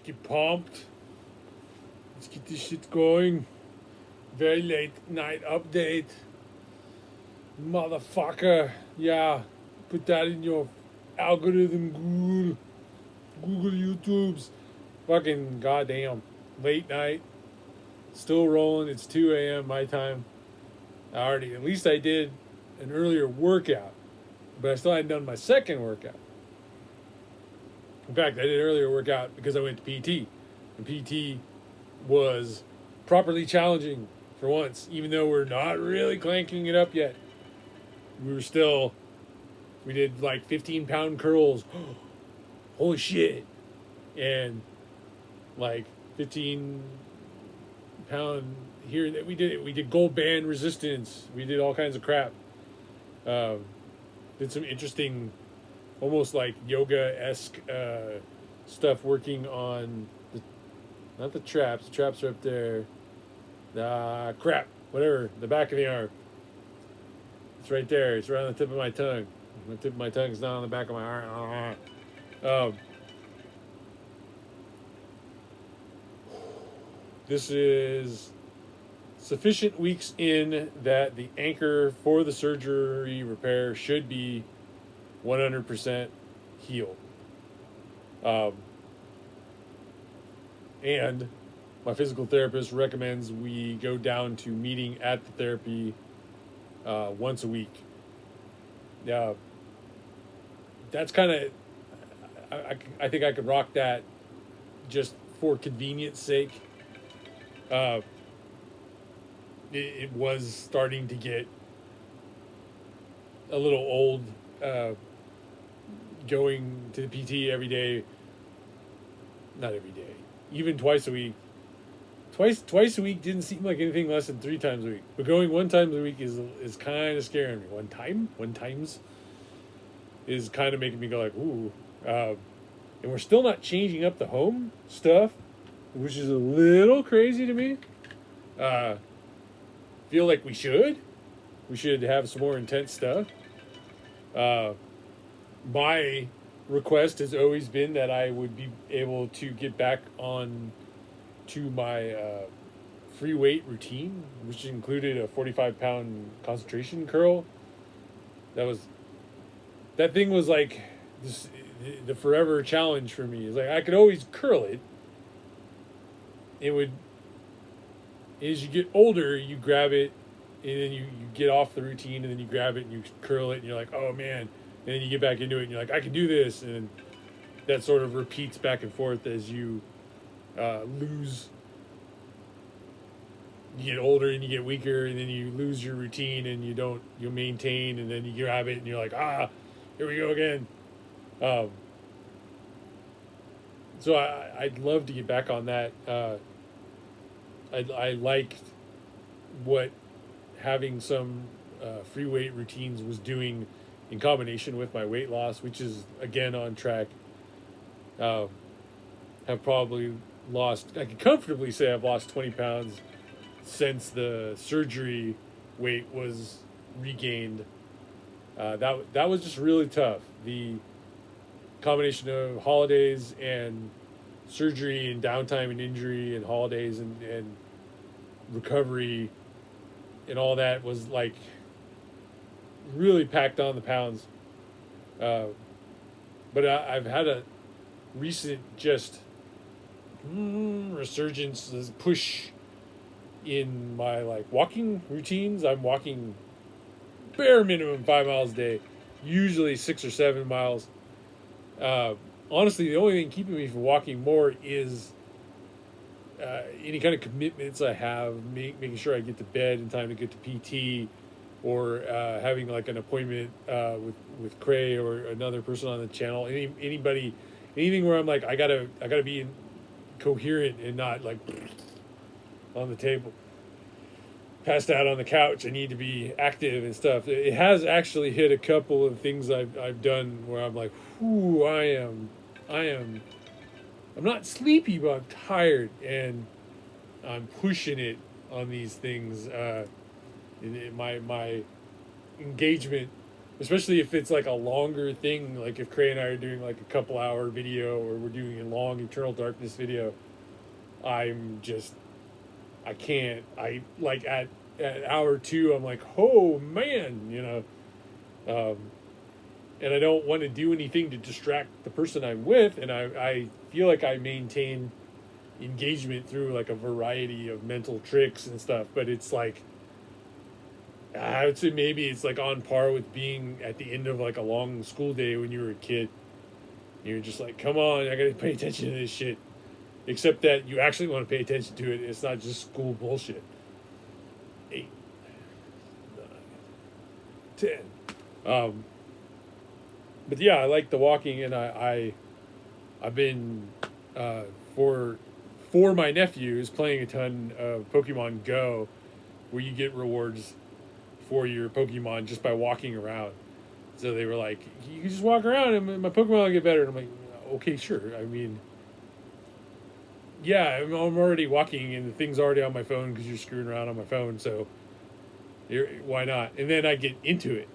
get pumped. Let's get this shit going. Very late night update. Motherfucker. Yeah. Put that in your algorithm, Google YouTubes. Fucking goddamn. Late night. Still rolling. It's 2 a.m. my time. At least I did an earlier workout. But I still hadn't done my second workout. In fact, I did an earlier workout because I went to PT. And PT was properly challenging for once, even though we're not really clanking it up yet. We did like 15-pound curls. Holy shit. And like 15-pound here. We did gold band resistance. We did all kinds of crap. Did some interesting, almost like yoga-esque stuff working on not the traps. The traps are up there. Crap. Whatever. The back of the arm. It's right there. It's right on the tip of my tongue. The tip of my tongue is not on the back of my arm. This is sufficient weeks in that the anchor for the surgery repair should be 100% healed. And my physical therapist recommends we go down to meeting at the therapy once a week. That's kind of, I think I could rock that just for convenience sake. It was starting to get a little old going to the PT every day. Not every day. Even twice a week. Twice a week didn't seem like anything less than 3 times a week. But going 1 time a week is kind of scaring me. 1 times is kind of making me go like, ooh. And we're still not changing up the home stuff, which is a little crazy to me. Feel like we should. We should have some more intense stuff. My request has always been that I would be able to get back on to my free weight routine, which included a 45-pound concentration curl. That thing was like the forever challenge for me. It's like I could always curl it. As you get older, you grab it, and then you get off the routine, and then you grab it and you curl it, and you're like, oh man. And then you get back into it, and you're like, I can do this. And that sort of repeats back and forth as you lose. You get older and you get weaker, and then you lose your routine, and you maintain, and then you grab it, and you're like, here we go again. So I'd love to get back on that. I liked what having some free weight routines was doing in combination with my weight loss, which is again on track. Have probably lost, I can comfortably say I've lost 20 pounds since the surgery weight was regained. That was just really tough. The combination of holidays and surgery and downtime and injury and holidays and recovery and all that was like really packed on the pounds. But I've had a recent just resurgence, this push in my like walking routines. I'm walking bare minimum 5 miles a day, usually 6 or 7 miles. Honestly, the only thing keeping me from walking more is any kind of commitments I have, making sure I get to bed in time to get to PT, or having like an appointment with Cray or another person on the channel. Anything where I'm like, I gotta be coherent and not like on the table, passed out on the couch. I need to be active and stuff. It has actually hit a couple of things I've done where I'm like, whoo, I'm not sleepy, but I'm tired, and I'm pushing it on these things. My engagement especially if it's like a longer thing, like if Cray and I are doing like a couple hour video or we're doing a long Eternal Darkness video, I'm just, I can't, I like at hour 2, I'm like, oh man, um, and I don't want to do anything to distract the person I'm with, and I feel like I maintain engagement through like a variety of mental tricks and stuff, but it's like, I would say maybe it's like on par with being at the end of like a long school day when you were a kid. You're just like, come on, I gotta pay attention to this shit. Except that you actually want to pay attention to it. It's not just school bullshit. 8, 9, 10. But yeah, I like the walking, and I've been for my nephews playing a ton of Pokemon Go, where you get rewards for your Pokemon just by walking around. So they were like, you can just walk around and my Pokemon will get better. And I'm like, okay, sure. I mean, yeah, I'm already walking and the thing's already on my phone because you're screwing around on my phone. So why not? And then I get into it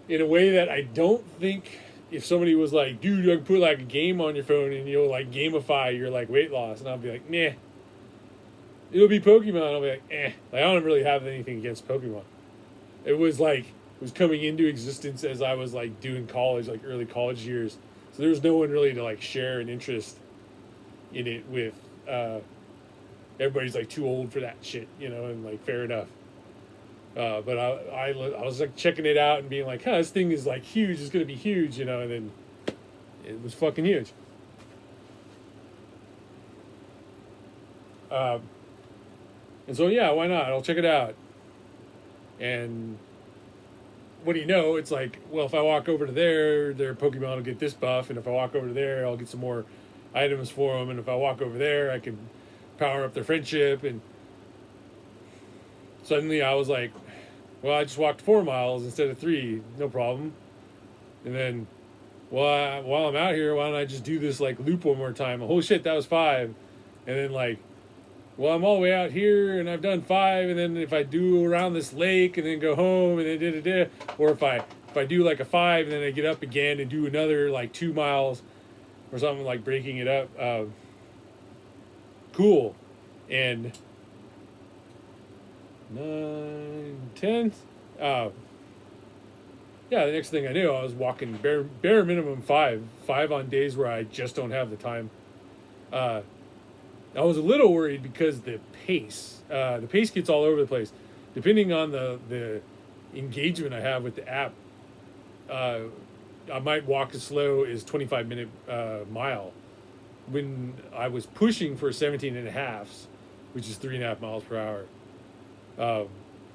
in a way that I don't think, if somebody was like, dude, I can put like a game on your phone and you'll like gamify your like weight loss. And I'll be like, nah. It'll be Pokemon. I'll be like, eh. Like, I don't really have anything against Pokemon. It was coming into existence as I was like doing college, like early college years. So there was no one really to like share an interest in it with. Everybody's like too old for that shit, and like fair enough. But I was like checking it out and being like, huh, this thing is like huge. It's gonna be huge, and then it was fucking huge. And so yeah, why not? I'll check it out. And what do you know? It's like, well, if I walk over to their Pokemon will get this buff, and if I walk over to there, I'll get some more items for them, and if I walk over there, I can power up their friendship. And suddenly I was like, well, I just walked 4 miles instead of 3, no problem. And then, well, while I'm out here, why don't I just do this like loop one more time? Oh shit, that was 5. And then like, well, I'm all the way out here and I've done 5, and then if I do around this lake and then go home and then da-da-da, or if I do like a 5 and then I get up again and do another like 2 miles or something, like breaking it up, cool. And 9, 10, yeah, the next thing I knew, I was walking bare minimum 5 on days where I just don't have the time. I was a little worried because the pace gets all over the place. Depending on the engagement I have with the app, I might walk as slow as 25-minute mile. When I was pushing for 17 and a halves, which is 3.5 miles per hour.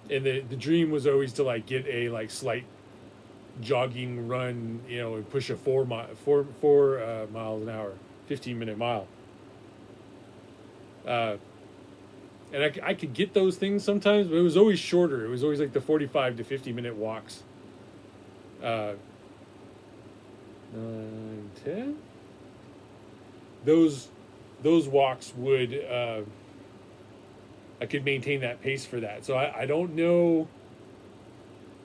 And the dream was always to like get a like slight jogging run, and push a 4 miles an hour, 15-minute mile. And I could get those things sometimes, but it was always shorter. It was always like the 45 to 50-minute walks. 9, 10. Those walks would, I could maintain that pace for that. So I don't know.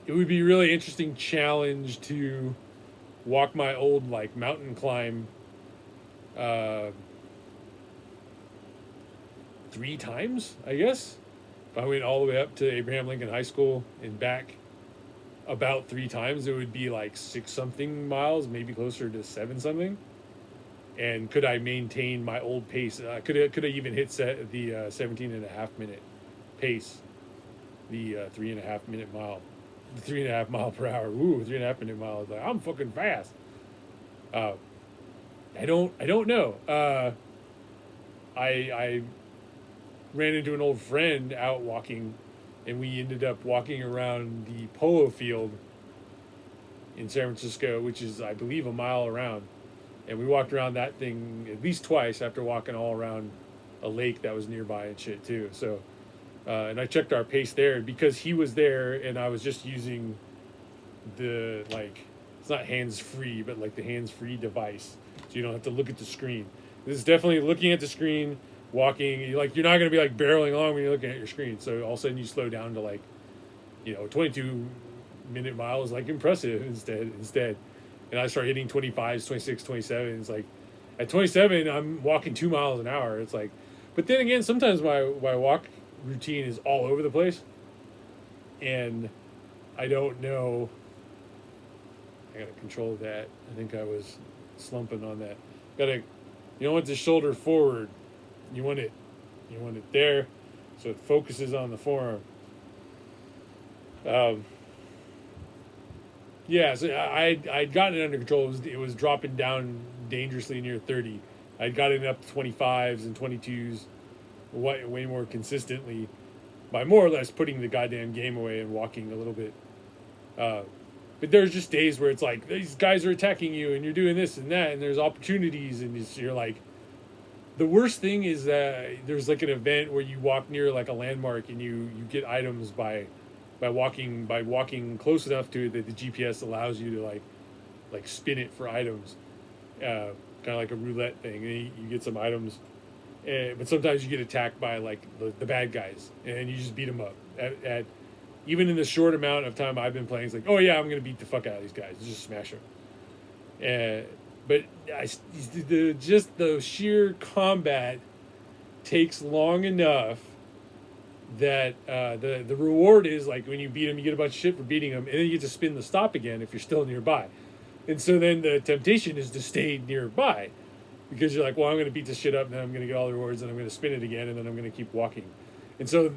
It would be a really interesting challenge to walk my old like mountain climb 3 times, I guess. If I went all the way up to Abraham Lincoln High School and back about 3 times, it would be like 6-something miles, maybe closer to 7-something. And could I maintain my old pace? Could I even hit the 17.5-minute pace, the 3.5-minute mile, the 3.5 mile per hour? Ooh, 3.5-minute mile. Like, I'm fucking fast. I don't know. I ran into an old friend out walking, and we ended up walking around the polo field in San Francisco, which is, I believe, a mile around. And we walked around that thing at least twice after walking all around a lake that was nearby and shit too. So, and I checked our pace there because he was there, and I was just using the like, it's not hands-free, but like the hands-free device, so you don't have to look at the screen. This is definitely looking at the screen, walking. You're not going to be like barreling along when you're looking at your screen. So all of a sudden you slow down to like, 22 minute mile is like impressive instead. And I start hitting 25s, 26, 27. It's like at 27, I'm walking 2 miles an hour. It's like, but then again, sometimes my walk routine is all over the place. And I don't know. I got to control that. I think I was slumping on that. Got to, you don't want the shoulder forward. You want it there, so it focuses on the forearm. Yeah, so I'd gotten it under control. It was dropping down dangerously near 30. I'd gotten it up to 25s and 22s, way more consistently, by more or less putting the goddamn game away and walking a little bit. But there's just days where it's like these guys are attacking you and you're doing this and that, and there's opportunities, and you're like, the worst thing is that there's like an event where you walk near like a landmark and you get items by walking close enough to it that the GPS allows you to like spin it for items, kind of like a roulette thing. And you get some items, but sometimes you get attacked by like the bad guys, and you just beat them up. At even in the short amount of time I've been playing, it's like, oh yeah, I'm gonna beat the fuck out of these guys, just smash them. But the sheer combat takes long enough that the reward is like when you beat them, you get a bunch of shit for beating them, and then you get to spin the stop again if you're still nearby. And so then the temptation is to stay nearby, because you're like, well, I'm going to beat this shit up, and then I'm going to get all the rewards, and I'm going to spin it again, and then I'm going to keep walking. And so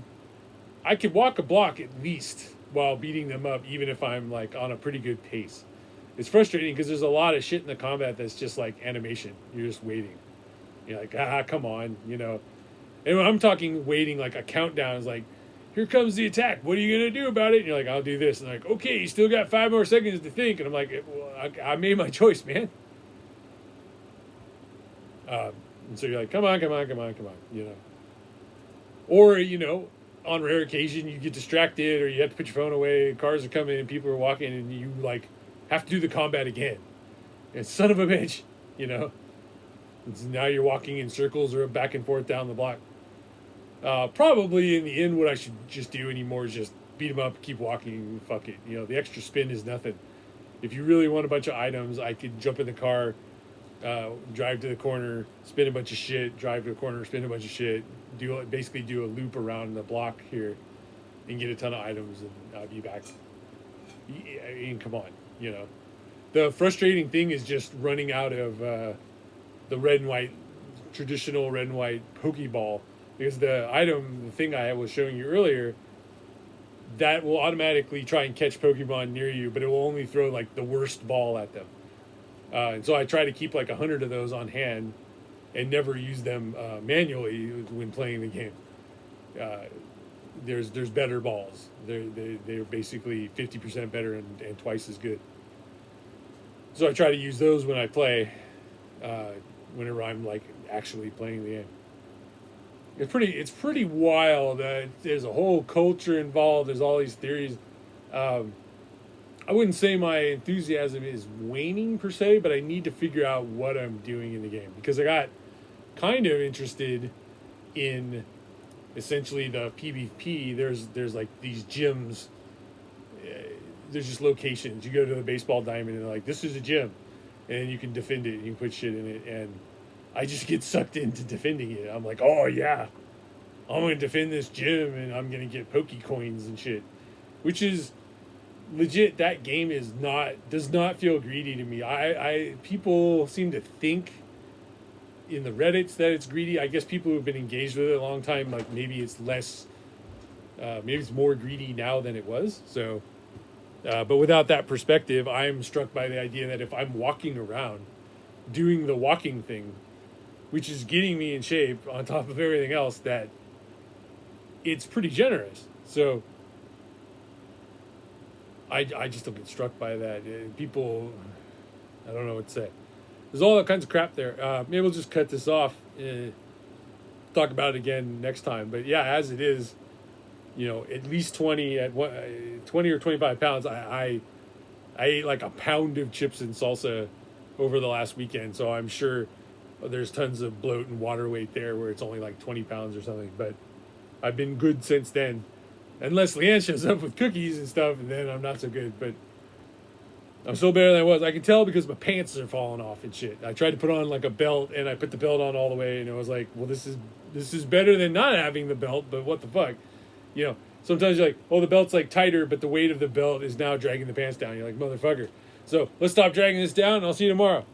I could walk a block at least while beating them up, even if I'm like on a pretty good pace. It's frustrating because there's a lot of shit in the combat that's just like animation. You're just waiting. You're like, come on, you know. And when I'm talking waiting, like a countdown is like, here comes the attack. What are you going to do about it? And you're like, I'll do this. And like, okay, you still got 5 more seconds to think. And I'm like, well, I made my choice, man. And so you're like, come on, you know. Or, you know, on rare occasion, you get distracted or you have to put your phone away. Cars are coming and people are walking and you like have to do the combat again. And son of a bitch, you know. And now you're walking in circles or back and forth down the block. Probably in the end, what I should just do anymore is just beat them up, keep walking, fuck it. You know, the extra spin is nothing. If you really want a bunch of items, I could jump in the car, drive to the corner, spin a bunch of shit, drive to the corner, spin a bunch of shit, basically do a loop around the block here and get a ton of items, and I'll be back. I mean, come on, you know. The frustrating thing is just running out of the red and white, traditional red and white Pokeball, because the thing I was showing you earlier, that will automatically try and catch Pokemon near you, but it will only throw like the worst ball at them. And so I try to keep like 100 of those on hand and never use them manually when playing the game. There's better balls. They're basically 50% better and twice as good. So I try to use those when I play, whenever I'm like actually playing the game. It's pretty wild. There's a whole culture involved. There's all these theories. I wouldn't say my enthusiasm is waning per se, but I need to figure out what I'm doing in the game, because I got kind of interested in essentially the PvP. There's like these gyms. There's just locations. You go to the baseball diamond and they're like, this is a gym, and you can defend it. And you can put shit in it, and I just get sucked into defending it. I'm like, oh yeah, I'm going to defend this gym and I'm going to get Pokecoins and shit, which is legit. That game does not feel greedy to me. People seem to think in the Reddits that it's greedy. I guess people who've been engaged with it a long time, like maybe it's less, maybe it's more greedy now than it was. So, but without that perspective, I'm struck by the idea that if I'm walking around doing the walking thing, which is getting me in shape on top of everything else, that it's pretty generous. So I just don't get struck by that. People, I don't know what to say. There's all kinds of crap there. Maybe we'll just cut this off. Talk about it again next time. But yeah, as it is, you know, at least 20 or 25 pounds. I ate like a pound of chips and salsa over the last weekend, so I'm sure there's tons of bloat and water weight there where it's only like 20 pounds or something. But I've been good since then. Unless Leanne shows up with cookies and stuff, and then I'm not so good. But I'm still better than I was. I can tell because my pants are falling off and shit. I tried to put on like a belt, and I put the belt on all the way, and I was like, well, this is better than not having the belt. But what the fuck, you know? Sometimes you're like, oh, the belt's like tighter, but the weight of the belt is now dragging the pants down. You're like, motherfucker. So let's stop dragging this down, and I'll see you tomorrow.